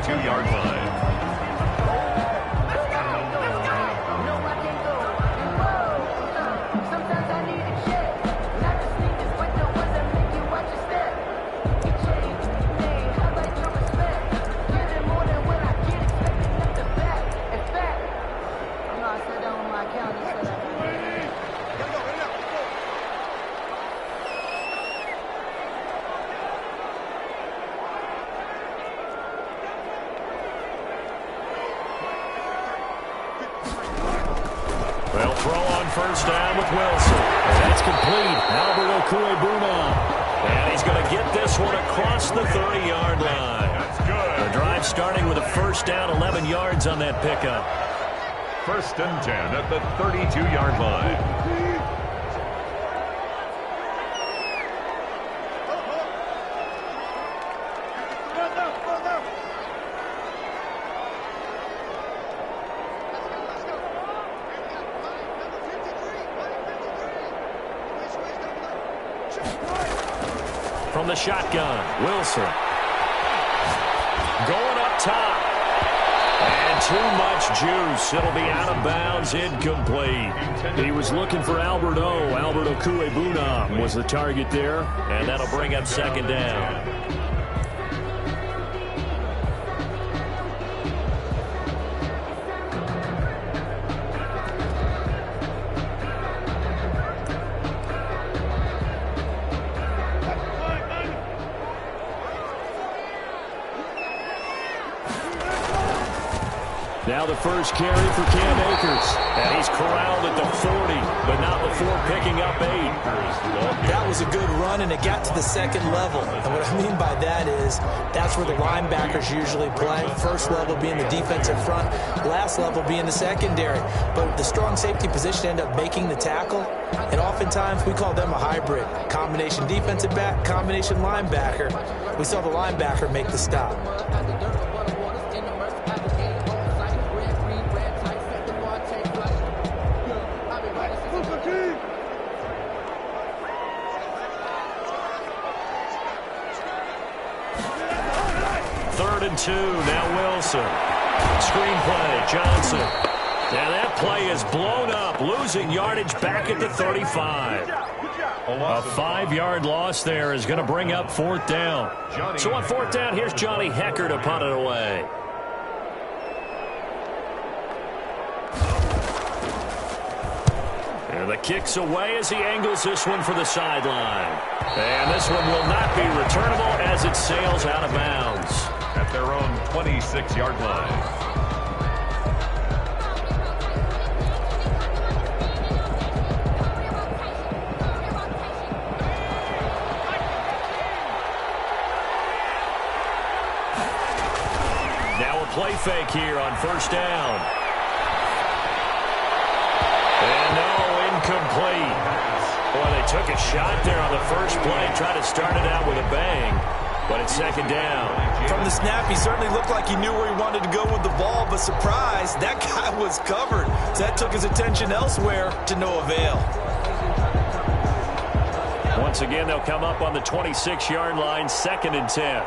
32-yard line. They'll throw on first down with Wilson. And that's complete. Albert Okuebuna. And he's going to get this one across the 30-yard line. That's good. The drive starting with a first down, 11 yards on that pickup. First and 10 at the 32-yard line. From the shotgun, Wilson. Going up top. And too much juice. It'll be out of bounds, incomplete. He was looking for Albert Okuebuna was the target there. And that'll bring up second down. Now the first carry for Cam Akers. And he's corralled at the 40, but not before picking up 8. That was a good run, and it got to the second level. And what I mean by that is that's where the linebackers usually play. First level being the defensive front, last level being the secondary. But the strong safety position ended up making the tackle, and oftentimes we call them a hybrid. Combination defensive back, combination linebacker. We saw the linebacker make the stop. Third and 2, now Wilson. Screenplay, Johnson. And that play is blown up, losing yardage back at the 35. A 5-yard loss there is going to bring up fourth down. So on fourth down, here's Johnny Hecker to punt it away. And the kick's away as he angles this one for the sideline. And this one will not be returnable as it sails out of bounds at their own 26-yard line. Now a play fake here on first down. And no, incomplete. Boy, they took a shot there on the first play, tried to start it out with a bang, but it's second down. From the snap, he certainly looked like he knew where he wanted to go with the ball, but surprise, that guy was covered. So that took his attention elsewhere to no avail. Once again, they'll come up on the 26-yard line, second and 10.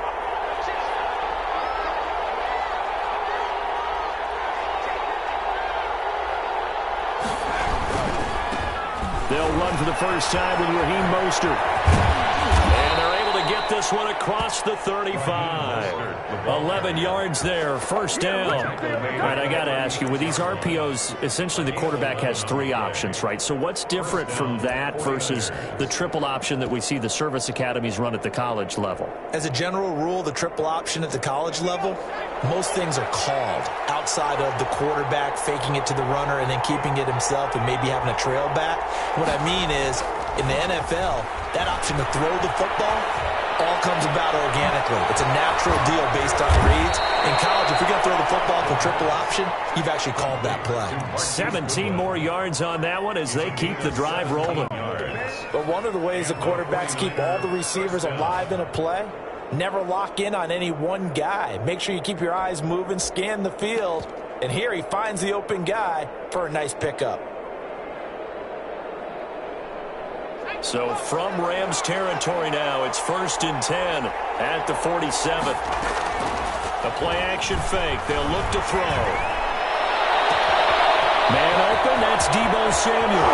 They'll run for the first time with Raheem Mostert. And they're able to get this one across the 35. 11 yards there, first down. All right, I got to ask you, with these RPOs, essentially the quarterback has 3 options, right? So what's different from that versus the triple option that we see the service academies run at the college level? As a general rule, the triple option at the college level, most things are called outside of the quarterback faking it to the runner and then keeping it himself and maybe having a trail back. What I mean is, in the NFL, that option to throw the football all comes about organically. It's a natural deal based on reads. In college, if you're going to throw the football for triple option, you've actually called that play. 17 more yards on that one as they keep the drive rolling. But one of the ways the quarterbacks keep all the receivers alive in a play, never lock in on any one guy. Make sure you keep your eyes moving, scan the field. And here he finds the open guy for a nice pickup. So from Rams territory now, it's first and 10 at the 47. The play-action fake. They'll look to throw. Man open. That's Deebo Samuel.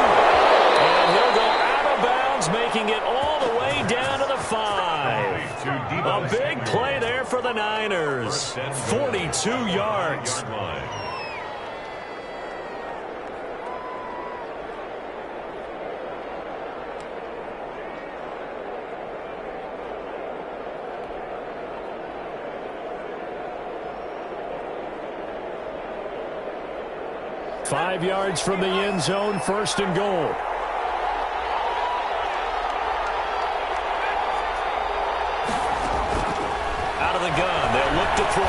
And he'll go out of bounds, making it all the way down to the 5. A big play there for the Niners. 42 yards. 5 yards from the end zone, 1st and goal. Out of the gun, they'll look to throw.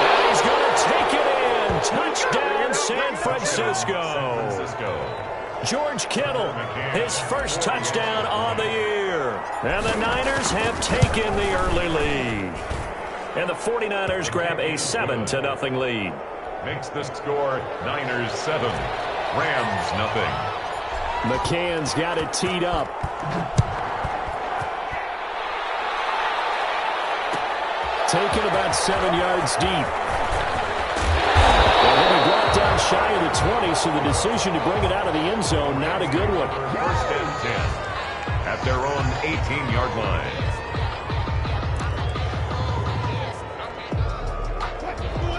And he's going to take it in. Touchdown, San Francisco. George Kittle, his first touchdown on the year. And the Niners have taken the early lead. And the 49ers grab a 7-0 lead. Makes the score Niners 7, Rams 0. McCann's got it teed up. Taken about 7 yards deep. And he'll be brought down shy of the 20, so the decision to bring it out of the end zone, not a good one. 1st and 10 at their own 18-yard line.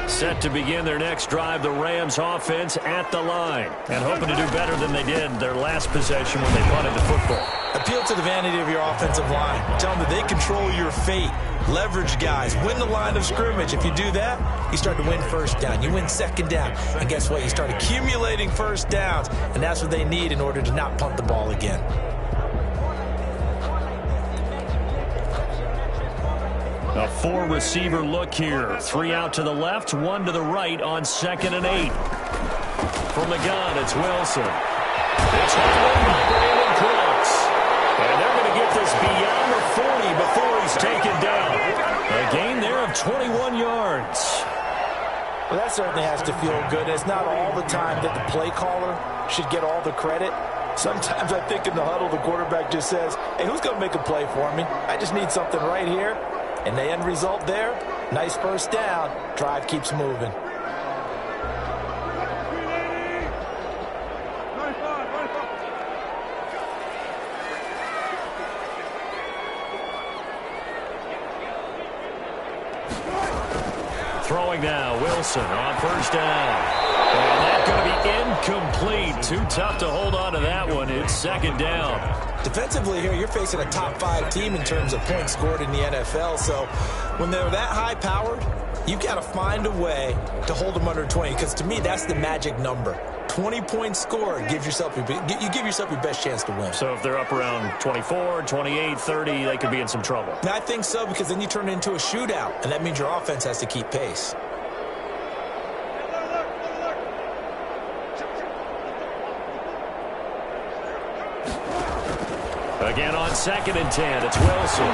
Set to begin their next drive, the Rams offense at the line. And hoping to do better than they did their last possession when they punted the football. Appeal to the vanity of your offensive line. Tell them that they control your fate. Leverage guys. Win the line of scrimmage. If you do that, you start to win 1st down. You win 2nd down. And guess what? You start accumulating 1st downs. And that's what they need in order to not punt the ball again. A 4-receiver look here. 3 out to the left, 1 to the right on 2nd and 8. From the gun, it's Wilson. It's handled by Brandon Cooks. And they're going to get this beyond the 40 before he's taken down. A gain there of 21 yards. Well, that certainly has to feel good. It's not all the time that the play caller should get all the credit. Sometimes I think in the huddle, the quarterback just says, hey, who's going to make a play for me? I just need something right here. And the end result there, nice 1st down. Drive keeps moving. Throwing now, Wilson on 1st down. And that's going to be incomplete. Too tough to hold on to that one. It's 2nd down. Defensively here, you're facing a top 5 team in terms of points scored in the NFL. So when they're that high-powered, you've got to find a way to hold them under 20. Because to me, that's the magic number. 20 points scored gives yourself you give yourself your best chance to win. So if they're up around 24, 28, 30, they could be in some trouble. And I think so, because then you turn it into a shootout, and that means your offense has to keep pace. Again on 2nd and 10, it's Wilson.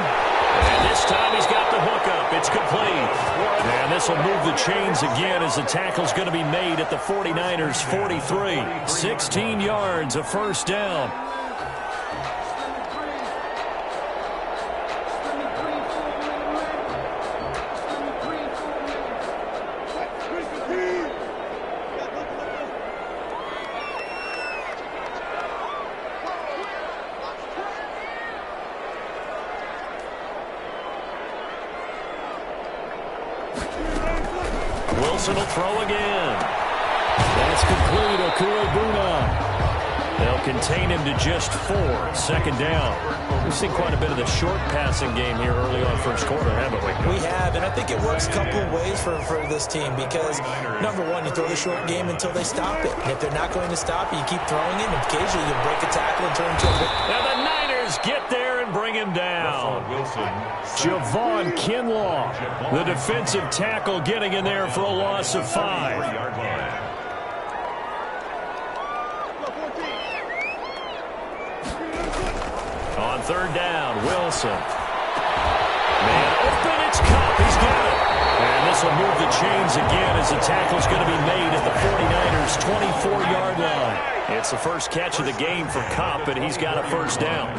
And this time he's got the hookup. It's complete. And this will move the chains again as the tackle's going to be made at the 49ers' 43. 16 yards, a 1st down. Wilson will throw again. That's complete. Okuebuna. They'll contain him to just 4. 2nd down. We've seen quite a bit of the short passing game here early on 1st quarter, haven't we? We have, and I think it works a couple of ways for this team because, number one, you throw the short game until they stop it. And if they're not going to stop it, you keep throwing it, and occasionally you'll break a tackle and turn into a... And the Niners get there and bring him down. Javon Kinlaw, the defensive tackle, getting in there for a loss of 5. On 3rd down, Wilson. Man open, it's Cup. He's got it. And this will move the chains again as the tackle's going to be made at the 49ers' 24-yard line. It's the first catch of the game for Cup, and he's got a 1st down.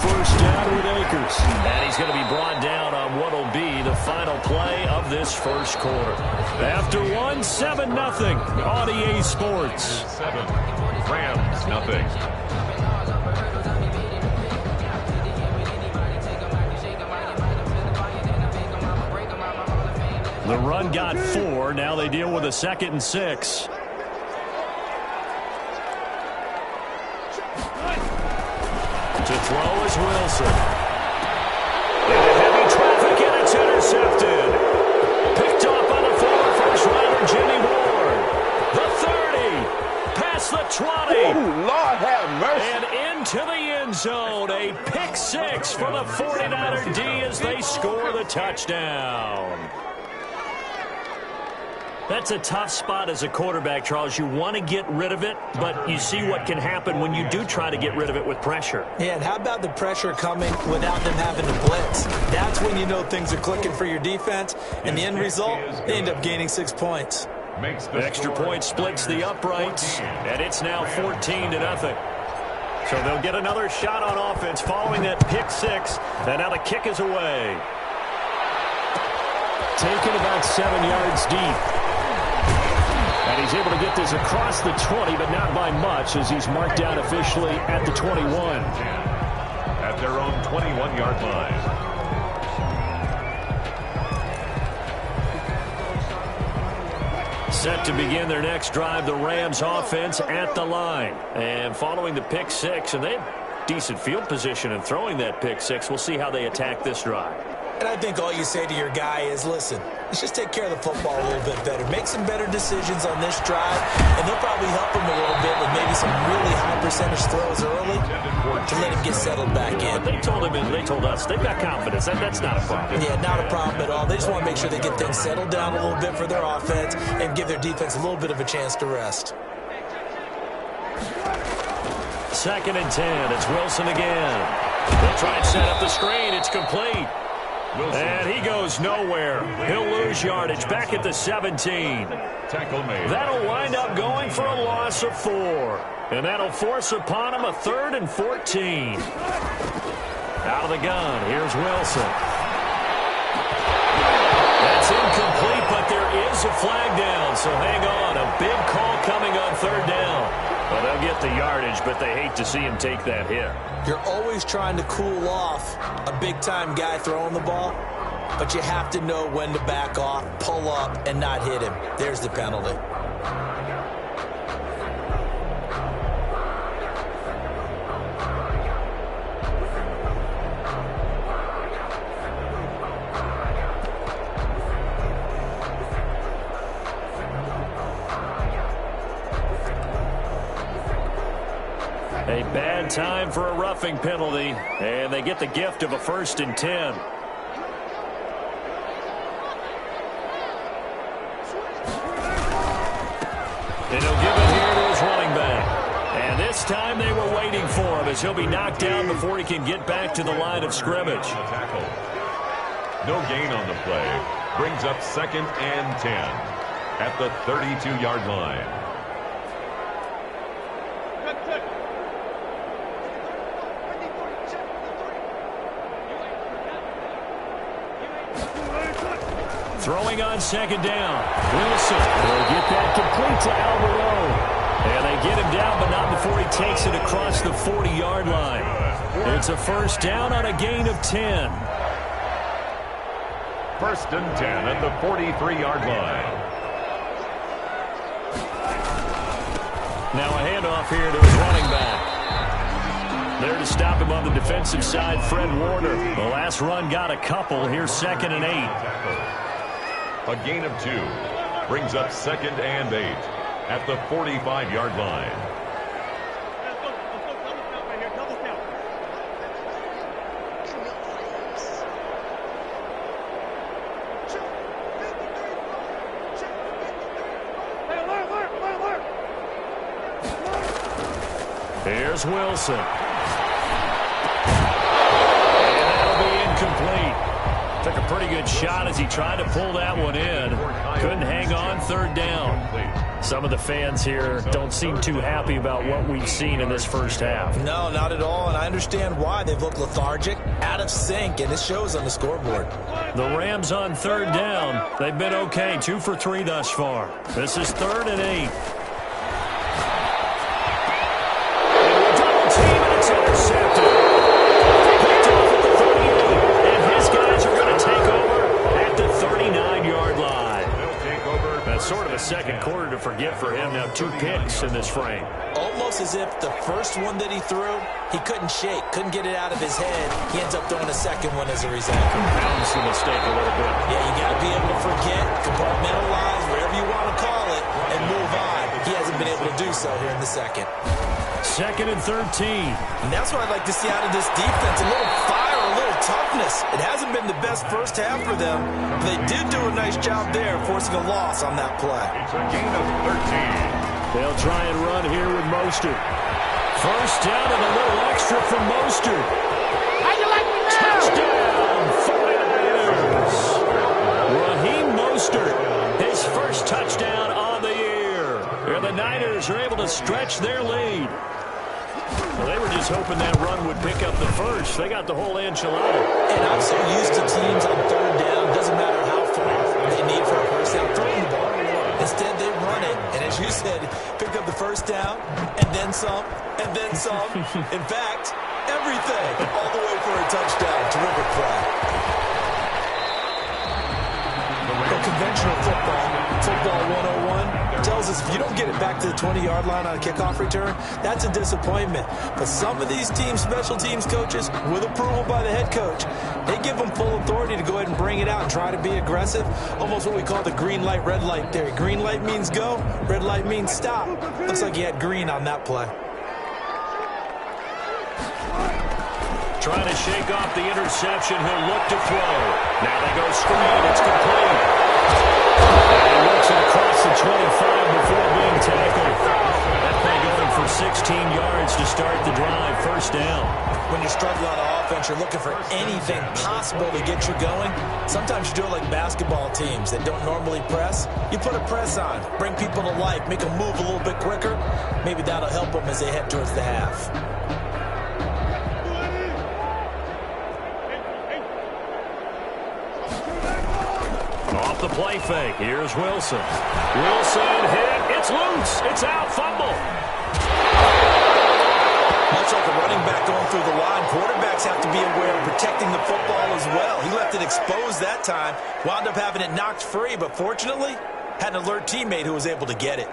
first down with Akers. And he's going to be brought down on what will be the final play of this first quarter. After one, 7-0 on EA Sports. 7. Rams, nothing. The run got 4. Now they deal with a 2nd and 6. To throw is Wilson. Into heavy traffic, and it's intercepted. Picked up by the former first-rounder Jimmy Ward. The 30. Past the 20. Ooh, Lord have mercy. And into the end zone. A pick 6 for the 49er D as they score the touchdown. That's a tough spot as a quarterback, Charles. You want to get rid of it, but you see what can happen when you do try to get rid of it with pressure. Yeah, and how about the pressure coming without them having to blitz? That's when you know things are clicking for your defense, and the end result, they end up gaining 6 points. The extra point splits the uprights, and it's now 14-0. So they'll get another shot on offense following that pick 6, and now the kick is away. Taken about 7 yards deep. And he's able to get this across the 20, but not by much, as he's marked down officially at the 21. At their own 21-yard line. Set to begin their next drive, the Rams offense at the line. And following the pick 6, and they had decent field position in throwing that pick 6. We'll see how they attack this drive. And I think all you say to your guy is, listen, let's just take care of the football a little bit better. Make some better decisions on this drive, and they'll probably help him a little bit with maybe some really high percentage throws early to let him get settled back in. They told him, and they told us, they've got confidence. That's not a problem. Yeah, not a problem at all. They just want to make sure they get things settled down a little bit for their offense and give their defense a little bit of a chance to rest. 2nd and 10. It's Wilson again. They'll try and set up the screen. It's complete. And he goes nowhere. He'll lose yardage back at the 17. Tackle made. That'll wind up going for a loss of 4. And that'll force upon him a 3rd and 14. Out of the gun, here's Wilson. That's incomplete, but there is a flag down, so hang on. A big call coming on 3rd down. Well, they'll get the yardage, but they hate to see him take that hit. You're always trying to cool off a big-time guy throwing the ball, but you have to know when to back off, pull up, and not hit him. There's the penalty. A bad time for a roughing penalty, and they get the gift of a 1st and 10. And he'll give it here to his running back. And this time they were waiting for him, as he'll be knocked down before he can get back to the line of scrimmage. No gain on the play. Brings up 2nd and 10 at the 32-yard line. Throwing on 2nd down. Wilson will get that complete to Alvarado. And they get him down, but not before he takes it across the 40-yard line. It's a 1st down on a gain of 10. 1st and 10 at the 43-yard line. Now a handoff here to his running back. There to stop him on the defensive side, Fred Warner. The last run got a couple. Here's 2nd and 8. A gain of 2 brings up 2nd and 8 at the 45-yard line. Here's Wilson. And that'll be incomplete. Took a pretty good shot as he tried to pull that one in. Couldn't hang on 3rd down. Some of the fans here don't seem too happy about what we've seen in this first half. No, not at all, and I understand why. They've looked lethargic, out of sync, and it shows on the scoreboard. The Rams on third down. They've been okay, 2 for 3 thus far. This is 3rd and 8. And double team, and it's intercepted. Picked off at the 38, and his guys are going to take over at the 39-yard line. That's sort of a second quarter to forget for him. Now 2 picks in this frame. Almost as if the first one that he threw, he couldn't shake, couldn't get it out of his head. He ends up throwing a second one as a result. Compounds the mistake a little bit. Yeah, you got to be able to forget, compartmentalize, whatever you want to call it, and move on. He hasn't been able to do so here in the second. 2nd and 13. And that's what I'd like to see out of this defense, a little fire, a little toughness. It hasn't been the best first half for them, but they did do a nice job there forcing a loss on that play. It's a gain of 13. They'll try and run here with Mostert. First down and a little extra from Mostert. How you like me now? Touchdown, 49ers. Raheem Mostert, his first touchdown on the year. And the Niners are able to stretch their lead. Well, they were just hoping that run would pick up the first. They got the whole enchilada. And I'm so used to teams on third down, doesn't matter how far they need for a first down, throwing the ball. Instead, they run it, and as you said, pick up the first down, and then some, and then some. In fact, everything, all the way for a touchdown. Terrific play. The conventional football 101, tells us if you don't get it back to the 20-yard line on a kickoff return, that's a disappointment. But some of these teams, special teams coaches, with approval by the head coach, they give them full authority to go ahead and bring it out and try to be aggressive. Almost what we call the green light, red light theory. Green light means go, red light means stop. Looks like he had green on that play. Trying to shake off the interception. He'll look to throw. Now they go screen. It's complete. And he looks it across the 25 before being tackled. That play going for 16 yards to start the drive. First down. When you're struggling on offense, you're looking for anything possible to get you going. Sometimes you do it like basketball teams that don't normally press. You put a press on, bring people to life, make them move a little bit quicker. Maybe that'll help them as they head towards the half. Off the play fake. Here's Wilson. Wilson hit. It's loose. It's out. Fumble. Much like a running back going through the line, quarterbacks have to be aware of protecting the football as well. He left it exposed that time, wound up having it knocked free, but fortunately, had an alert teammate who was able to get it.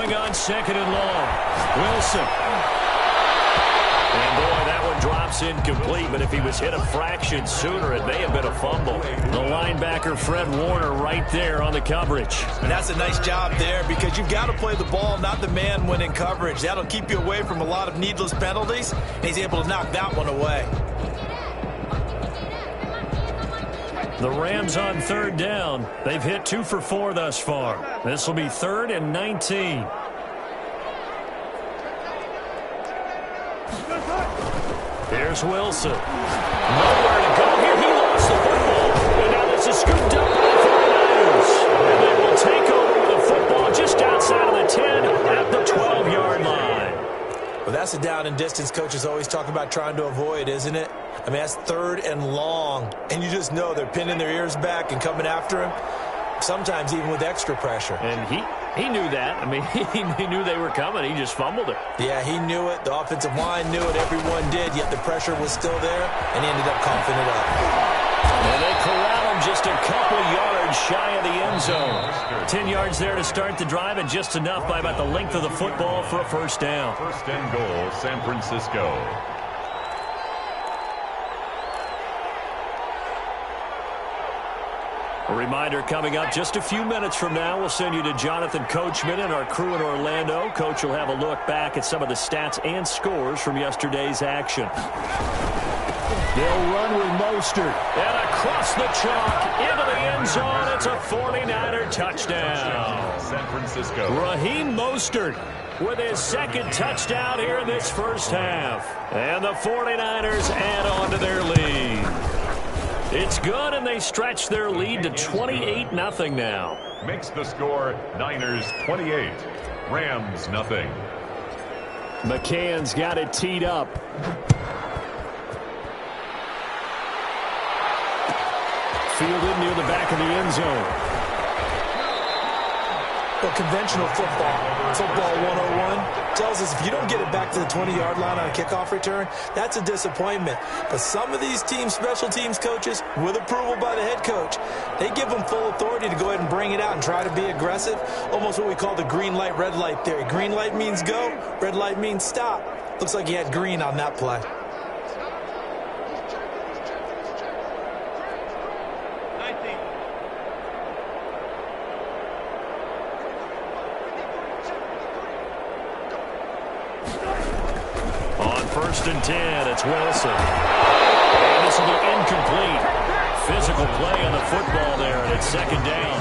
On 2nd and long. Wilson. And boy, that one drops incomplete, but if he was hit a fraction sooner, it may have been a fumble. The linebacker, Fred Warner, right there on the coverage. And that's a nice job there because you've got to play the ball, not the man when in coverage. That'll keep you away from a lot of needless penalties, and he's able to knock that one away. The Rams on third down. They've hit 2 for 4 thus far. This will be 3rd and 19. Here's Wilson. Nowhere to go here. He lost the football. And now this is scooped up by the 49ers. And they will take over with the football just outside of the 10 at the 12-yard line. Well, that's a down and distance coaches always talk about trying to avoid, isn't it? I mean, that's 3rd and long. And you just know they're pinning their ears back and coming after him. Sometimes even with extra pressure. And he knew that. I mean, he knew they were coming. He just fumbled it. Yeah, he knew it. The offensive line knew it. Everyone did, yet the pressure was still there, and he ended up coughing it up. And they corral him just a couple yards shy of the end zone. 10 yards there to start the drive, and just enough by about the length of the football for a first down. 1st and goal, San Francisco. A reminder coming up just a few minutes from now, we'll send you to Jonathan Coachman and our crew in Orlando. Coach will have a look back at some of the stats and scores from yesterday's action. They'll run with Mostert. And across the chalk into the end zone. It's a 49er touchdown. San Francisco. Raheem Mostert with his second touchdown here in this first half. And the 49ers add on to their lead. It's good, and they stretch their lead to 28-0 now. Makes the score Niners 28, Rams nothing. McCann's got it teed up. Fielded near the back of the end zone. Well, conventional football 101, tells us if you don't get it back to the 20-yard line on a kickoff return, that's a disappointment. But some of these teams, special teams coaches, with approval by the head coach, they give them full authority to go ahead and bring it out and try to be aggressive. Almost what we call the green light, red light theory. Green light means go, red light means stop. Looks like he had green on that play. First and 10, it's Wilson. And this will be incomplete. Physical play on the football there, and it's second down.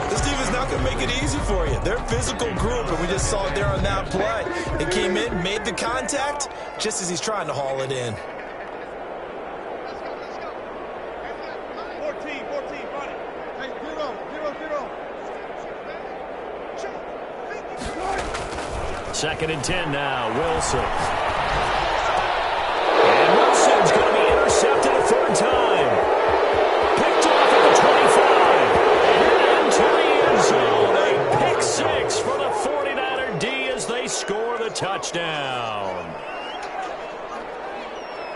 This team is not going to make it easy for you. They're a physical group, and we just saw it there on that play. They came in, made the contact, just as he's trying to haul it in. 14, run it. Hey, 0. Second and 10 now, Wilson. And Wilson's going to be intercepted a third time. Picked off at the 25. And into the end zone. A pick six for the 49er D as they score the touchdown.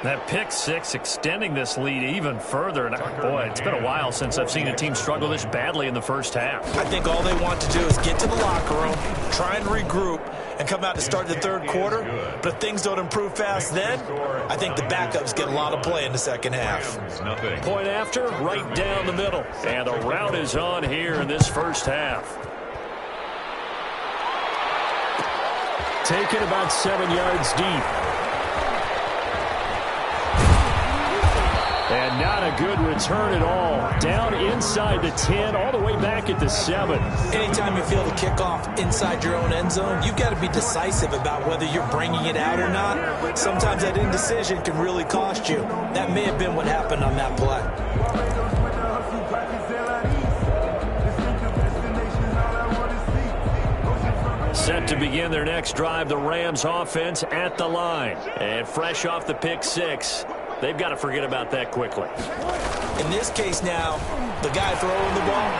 That pick six extending this lead even further. And boy, it's been a while since I've seen a team struggle this badly in the first half. I think all they want to do is get to the locker room, try and regroup, and come out to start the third quarter. But if things don't improve fast then, I think the backups get a lot of play in the second half. Point after, right down the middle. And the route is on here in this first half. Taken about 7 yards deep. And not a good return at all. Down inside the 10, all the way back at the 7. Anytime you feel the kickoff inside your own end zone, you've got to be decisive about whether you're bringing it out or not. Sometimes that indecision can really cost you. That may have been what happened on that play. Set to begin their next drive, the Rams offense at the line. And fresh off the pick six, they've got to forget about that quickly. In this case now, the guy throwing the ball,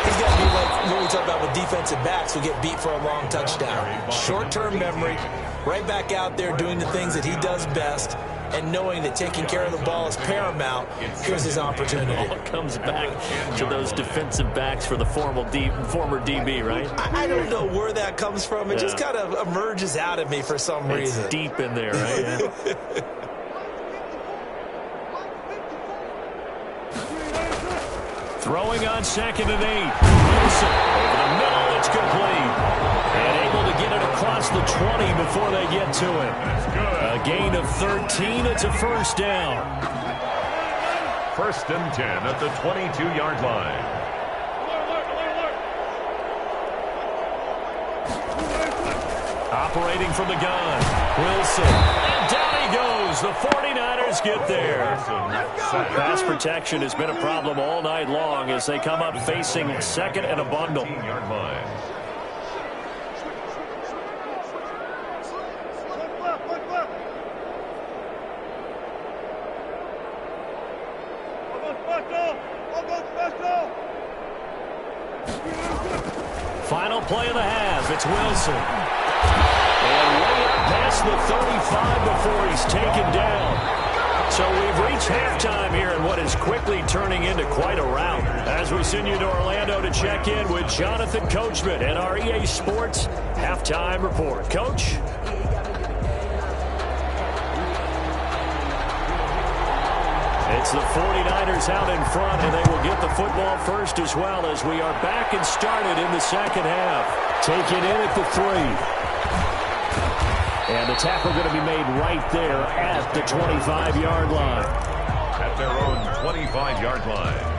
he's got to be like what we talk about with defensive backs who get beat for a long touchdown. Short-term memory, right back out there doing the things that he does best, and knowing that taking care of the ball is paramount. Here's his opportunity. It all comes back to those defensive backs for the former DB, right? I don't know where that comes from. It just kind of emerges out of me for some reason. It's deep in there, right? Yeah. Throwing on 2nd and 8. Wilson over the middle. It's complete. And able to get it across the 20 before they get to it. A gain of 13. It's a first down. First and 10 at the 22-yard line. Operating from the gun. Wilson. And down he goes. The 49ers get there. Pass protection has been a problem all night long as they come up facing second and a bundle. Final play of the half. It's Wilson. And way up past the 35 before he's taken down. So we've reached halftime here in what is quickly turning into quite a rout. As we send you to Orlando to check in with Jonathan Coachman and our EA Sports Halftime Report. Coach? It's the 49ers out in front, and they will get the football first as well as we are back and started in the second half. Taken in at the 3. And the tackle going to be made right there at the 25-yard line. At their own 25-yard line.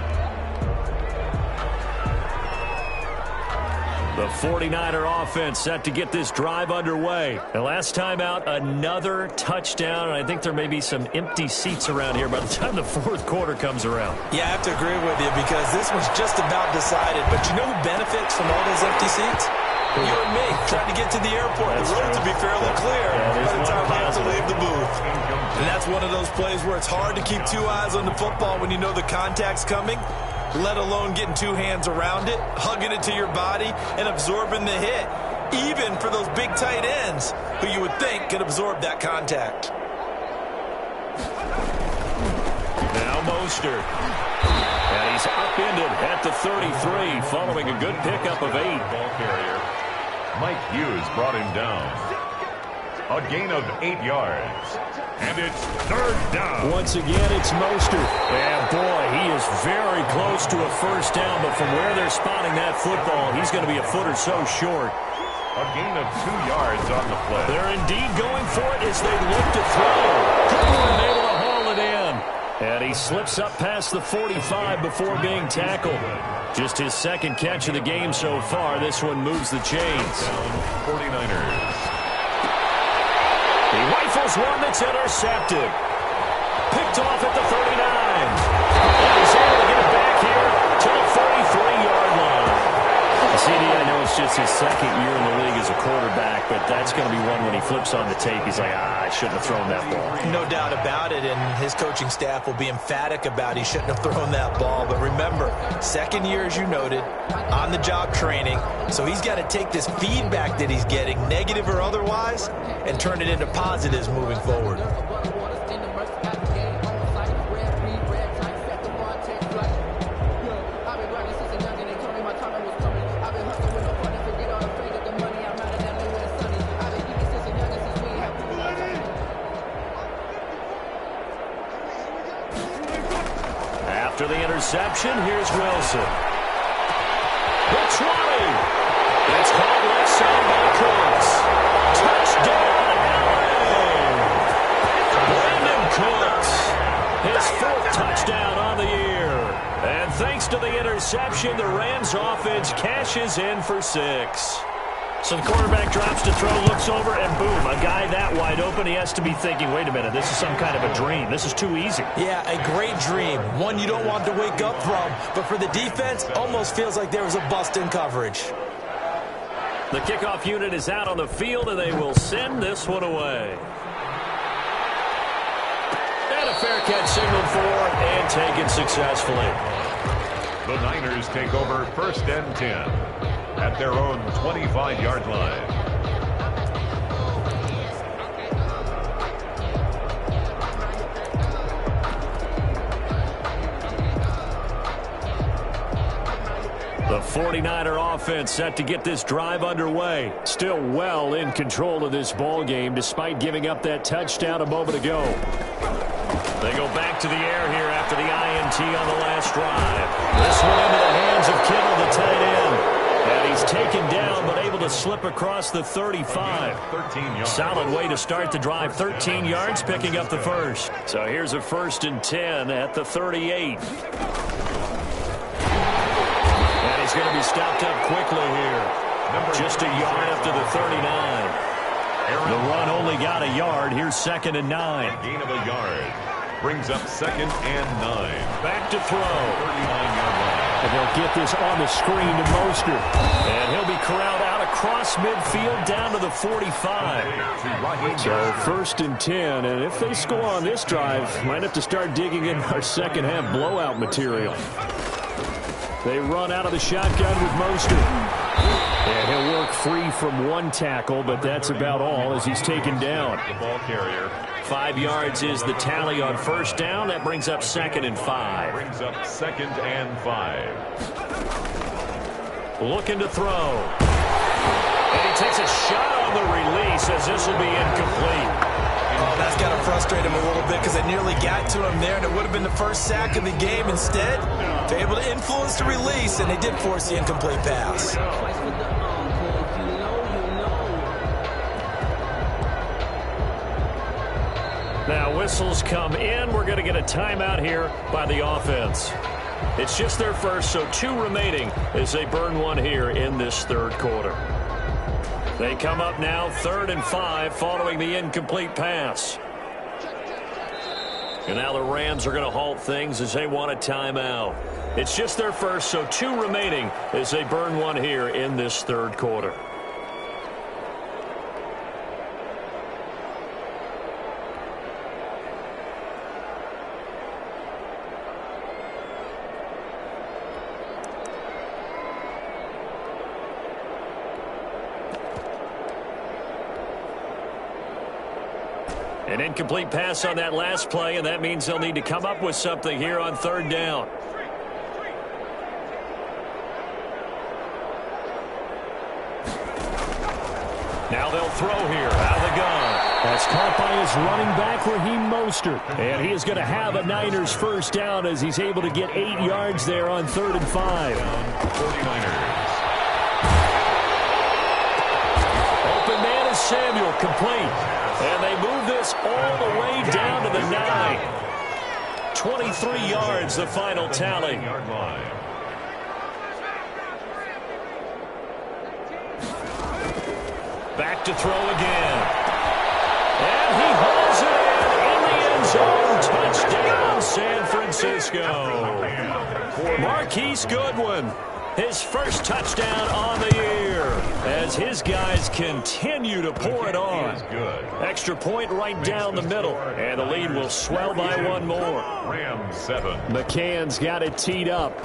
The 49er offense set to get this drive underway. The last time out, another touchdown, and I think there may be some empty seats around here by the time the fourth quarter comes around. Yeah, I have to agree with you because this one's just about decided. But you know who benefits from all those empty seats? You and me, trying to get to the airport. The roads will be fairly clear by the time I have to leave the booth. And that's one of those plays where it's hard to keep two eyes on the football when you know the contact's coming, let alone getting two hands around it, hugging it to your body, and absorbing the hit, even for those big tight ends who you would think could absorb that contact. Now Mostert. And he's upended at the 33, following a good pickup of 8. Ball carrier. Mike Hughes brought him down. A gain of 8 yards. And it's third down. Once again, it's Mostert. And boy, he is very close to a first down, but from where they're spotting that football, he's going to be a foot or so short. A gain of 2 yards on the play. They're indeed going for it as they look to throw. Cooper able to haul it in. And he slips up past the 45 before being tackled. Just his second catch of the game so far. This one moves the chains. 49ers. He rifles one that's intercepted. Picked off at the 39. And he's able to get it back here to the 43-yard line. CD, I know it's just his second year in the league as a quarterback, but that's going to be one when he flips on the tape. He's like, I shouldn't have thrown that ball. No doubt about it, and his coaching staff will be emphatic about he shouldn't have thrown that ball. But remember, second year, as you noted, on-the-job training, so he's got to take this feedback that he's getting, negative or otherwise, and turn it into positives moving forward. After the interception, here's Wilson. The 20. It's called left side by Cooks. Touchdown, LA! Brandon Cooks. His fourth touchdown on the year. And thanks to the interception, the Rams offense cashes in for 6. So the quarterback drops to throw, looks over, and boom, a guy that wide open, he has to be thinking, wait a minute, this is some kind of a dream. This is too easy. Yeah, a great dream. One you don't want to wake up from. But for the defense, almost feels like there was a bust in coverage. The kickoff unit is out on the field, and they will send this one away. And a fair catch signaled for and taken successfully. The Niners take over first and 10 at their own 25-yard line. The 49er offense set to get this drive underway. Still well in control of this ball game despite giving up that touchdown a moment ago. They go back to the air here after the INT on the last drive. This one into the hands of Kittle, the tight end. And he's taken down but able to slip across the 35. 13 yards. Solid way to start the drive. 13 yards, picking up the first. So here's a 1st and 10 at the 38. And he's going to be stopped up quickly here. Just a yard up to the 39. The run only got a yard. Here's 2nd and 9. Gain of a yard. Brings up 2nd and 9. Back to throw. 39-yard line. And they'll get this on the screen to Mostert. And he'll be corralled out across midfield down to the 45. So 1st and 10. And if they score on this drive, might have to start digging in our second half blowout material. They run out of the shotgun with Mostert. And he'll work free from one tackle, but that's about all as he's taken down. The ball carrier. 5 yards is the tally on 1st down. That brings up 2nd and 5. Brings up 2nd and 5. Looking to throw. And he takes a shot on the release as this will be incomplete. Oh, that's got to frustrate him a little bit because they nearly got to him there, and it would have been the first sack of the game. Instead, they're able to influence the release, and they did force the incomplete pass. Now whistles come in. We're going to get a timeout here by the offense. It's just their first, so 2 remaining as they burn one here in this third quarter. They come up now 3rd and 5 following the incomplete pass. And now the Rams are going to halt things as they want a timeout. It's just their first, so 2 remaining as they burn one here in this third quarter. An incomplete pass on that last play, and that means they'll need to come up with something here on 3rd down. Now they'll throw here out of the gun. That's caught by his running back, Raheem Mostert. And he is going to have a Niners first down as he's able to get 8 yards there on 3rd and 5. 49ers. Open man is Samuel, complete. And they move this all the way down to the 9. 23 yards, the final tally. Yard line. Back to throw again. And he hauls it in the end zone. Touchdown, San Francisco. Marquise Goodwin, his first touchdown on the year as his guys continue to pour it on. Extra point right down the middle, and the lead will swell by 1 more. Rams 7. McCann's got it teed up.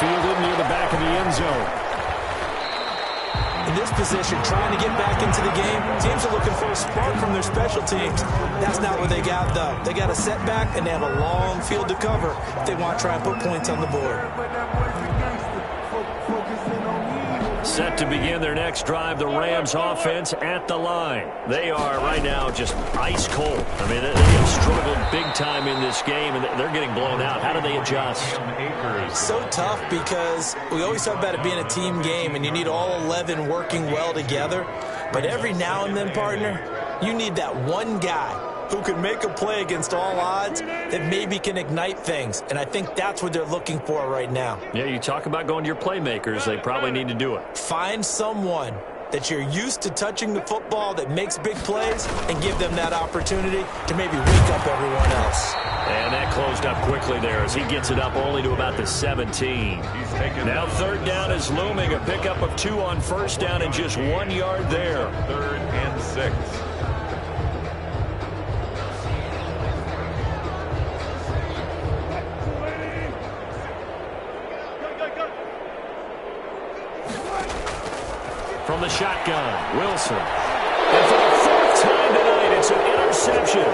Fielded near the back of the end zone. In this position, trying to get back into the game, teams are looking for a spark from their special teams. That's not what they got, though. They got a setback, and they have a long field to cover if they want to try and put points on the board. Set to begin their next drive, the Rams offense at the line. They are right now just ice cold. I mean, they have struggled big time in this game, and they're getting blown out. How do they adjust? So tough because we always talk about it being a team game, and you need all 11 working well together. But every now and then, partner, you need that one guy who can make a play against all odds that maybe can ignite things. And I think that's what they're looking for right now. Yeah, you talk about going to your playmakers. They probably need to do it. Find someone that you're used to touching the football that makes big plays and give them that opportunity to maybe wake up everyone else. And that closed up quickly there as he gets it up only to about the 17. Now 3rd down is looming. A pickup of 2 on 1st down and just 1 yard there. 3rd and 6. From the shotgun, Wilson. And for the 4th time tonight, it's an interception.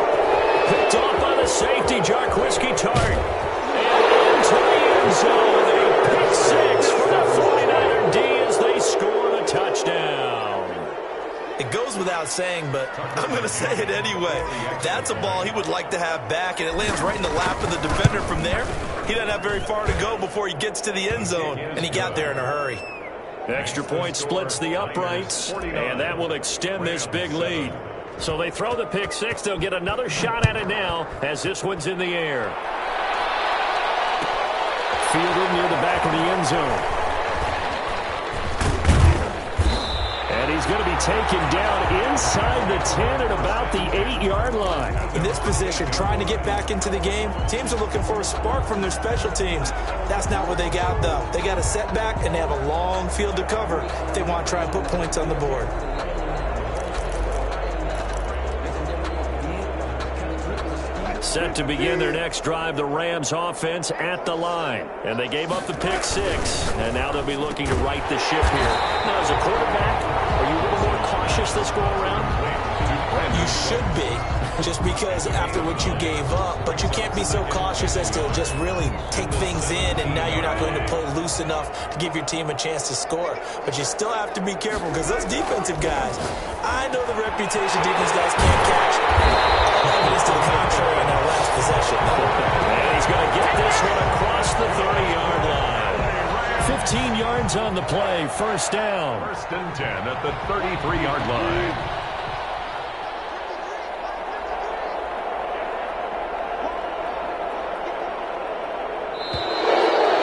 Picked off by the safety, Jarquiski Tart. And into the end zone. A pick 6 for the 49er D as they score the touchdown. It goes without saying, but I'm going to say it anyway. That's a ball he would like to have back, and it lands right in the lap of the defender from there. He doesn't have very far to go before he gets to the end zone, and he got there in a hurry. Extra point splits the uprights, and that will extend this big lead. So they throw the pick 6. They'll get another shot at it now as this one's in the air. Fielded near the back of the end zone. And he's going to be taken down inside the 10 at about the 8-yard line. In this position, trying to get back into the game, teams are looking for a spark from their special teams. That's not what they got, though. They got a setback, and they have a long field to cover if they want to try and put points on the board. Set to begin their next drive, the Rams offense at the line. And they gave up the pick 6, and now they'll be looking to right the ship here. Now, as a quarterback, are you a little more cautious this go around? You should be, just because after what you gave up, but you can't be so cautious as to just really take things in, and now you're not going to play loose enough to give your team a chance to score. But you still have to be careful because those defensive guys, I know the reputation defense guys can't catch. Evidence to the contrary in that last possession. And he's going to get this one across the 30-yard line. 15 yards on the play, first down. 1st and 10 at the 33-yard line.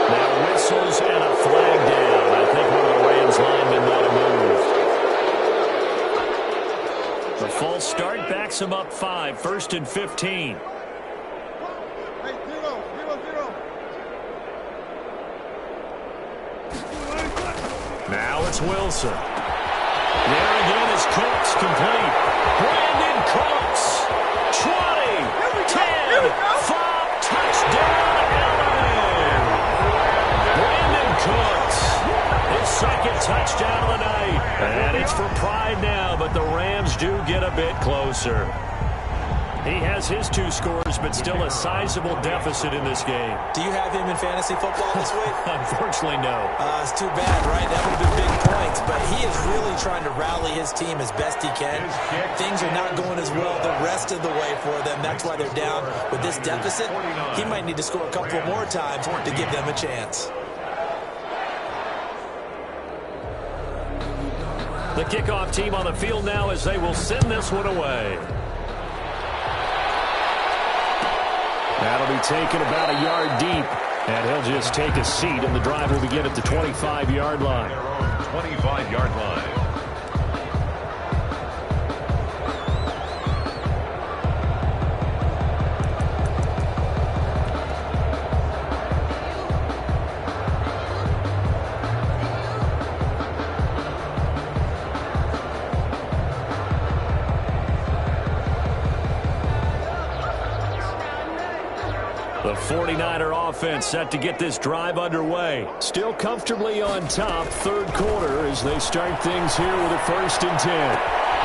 Now whistles and a flag down. I think one of the Rams linemen might have moved. The false start backs him up 5, 1st and 15. Hey, 0, 0, 0. Now it's Wilson. There again is Cooks, complete. Brandon Cooks, 20, 10, 5, touchdown, Allen. Brandon Cooks, his 2nd touchdown of the night. And it's for pride now, but the Rams do get a bit closer. He has his 2 scores, but still a sizable deficit in this game. Do you have him in fantasy football this week? Unfortunately, no. It's too bad, right? That would have been big points, but he is really trying to rally his team as best he can. Things are not going as well the rest of the way for them. That's why they're down with this deficit. He might need to score a couple more times to give them a chance. The kickoff team on the field now as they will send this one away. That'll be taken about a yard deep, and he'll just take a seat, and the drive will begin at the 25-yard line. 25-yard line. The 49er offense set to get this drive underway. Still comfortably on top, 3rd quarter as they start things here with a 1st and 10.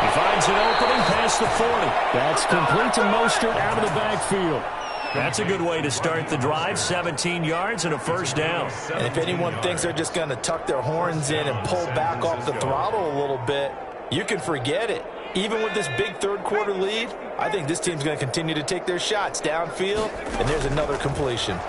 He finds an opening past the 40. That's complete to Mostert out of the backfield. That's a good way to start the drive, 17 yards and a 1st down. And if anyone thinks they're just going to tuck their horns in and pull back off the throttle a little bit, you can forget it. Even with this big 3rd quarter lead, I think this team's going to continue to take their shots downfield, and there's another completion. Now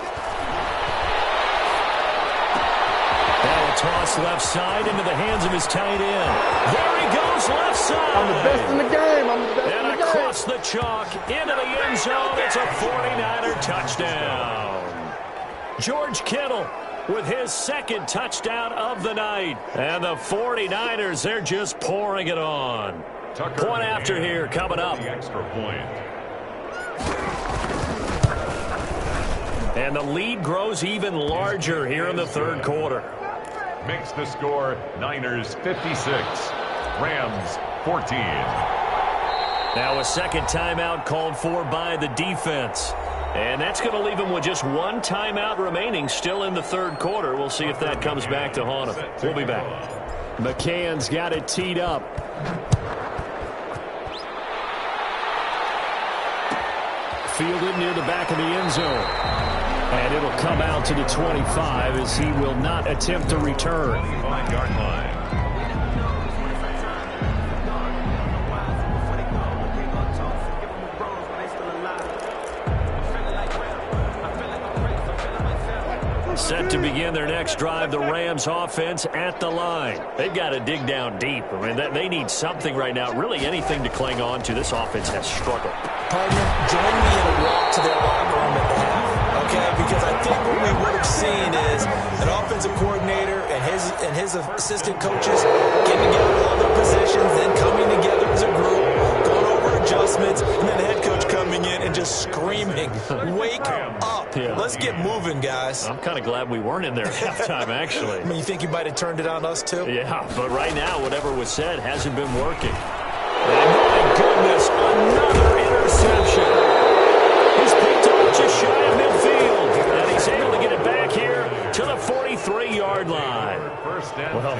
a toss left side into the hands of his tight end. There he goes, left side. I'm the best in the game. I'm the best in the And game. across the chalk, into the end zone, it's a 49er touchdown. George Kittle with his 2nd touchdown of the night. And the 49ers, they're just pouring it on. Point after here coming up. The extra point. And the lead grows even larger here in the 3rd quarter. Makes the score Niners 56, Rams 14. Now a 2nd timeout called for by the defense. And that's going to leave him with just 1 timeout remaining still in the 3rd quarter. We'll see if that comes back to haunt him. We'll be back. McCann's got it teed up. Fielded near the back of the end zone. And it'll come out to the 25 as he will not attempt to return. 5-yard line. Set to begin their next drive, the Rams offense at the line. They've got to dig down deep. I mean, they need something right now, really anything to cling on to. This offense has struggled. Partner, join me in a walk to their locker room at the half, okay? Because I think what we would have seen is an offensive coordinator and his assistant coaches getting together all their positions, then coming together as a group, going over adjustments, and then the head coach coming in and just screaming, wake up. Yeah. Let's get moving, guys. I'm kind of glad we weren't in there at halftime, actually. I mean, you think you might have turned it on us, too? Yeah, but right now, whatever was said hasn't been working. And my goodness, another interception. He's picked off just shy of midfield, and he's able to get it back here to the 43-yard line. First down. Well,